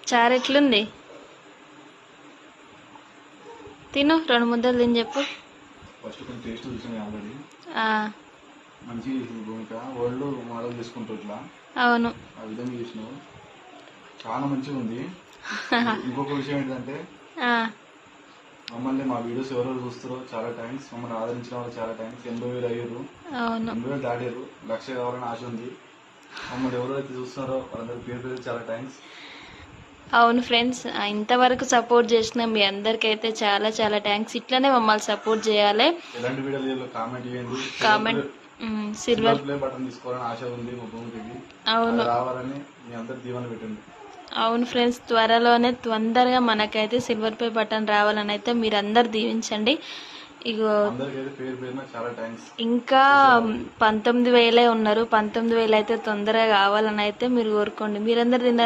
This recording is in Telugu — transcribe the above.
చారు ఎట్లుంది? తిను, 2 ముద్దలు తిని చెప్పు. ఫస్ట్ కొంచెం టేస్ట్ చూసాను ఆల్రెడీ. ఆ, మంచిగా చేసింది భూమిక. వరల్డ్ మోడల్ చేసుకుంటారు ఇట్లా, అవును. ఆ విధంగా చేసినావు. చాలా మంచిగా ఉంది. ఇంకొక విషయం ఏంటంటే, ఆ, మమ్మల్ని మా వీడియోస్ ఎవరెవరు చూస్తారో చాలా థ్యాంక్స్. మమ్మల్ని ఆదరించిన వాళ్ళు చాలా థ్యాంక్స్. 80,000 అయ్యారు, అవును. 80,000 దాటారు. 1,00,000 కావాలని ఆశ ఉంది. మమ్మల్ని ఎవరైతే చూస్తున్నారో వాళ్ళందరూ పేరు పేరు చాలా థ్యాంక్స్. అవును ఫ్రెండ్స్, ఇంతవరకు సపోర్ట్ చేసిన మీ అందరికైతే చాలా చాలా థ్యాంక్స్. ఇట్లనే మమ్మల్ని సపోర్ట్ చేయాలి. ఎలాంటి వీడియోలు చేయాలో కామెంట్ చేయండి. కామెంట్. సిల్వర్ ప్లే బటన్ తీసుకోవాలని ఆశ ఉంది మా భూమికి. అవును. అది రావాలని మీ అందరు దీవెన పెట్టండి. అవును ఫ్రెండ్స్, త్వరలోనే తొందరగా మనకైతే సిల్వర్ ప్లే బటన్ రావాలని అయితే మీరు అందరు దీవించండి. ఇగో అందరికైతే పేరు పేరున చాలా థ్యాంక్స్. ఇంకా 19,000 ఉన్నారు. 19,000 అయితే తొందరగా కావాలని అయితే మీరు కోరుకోండి. మీరందరు తిన్నారా?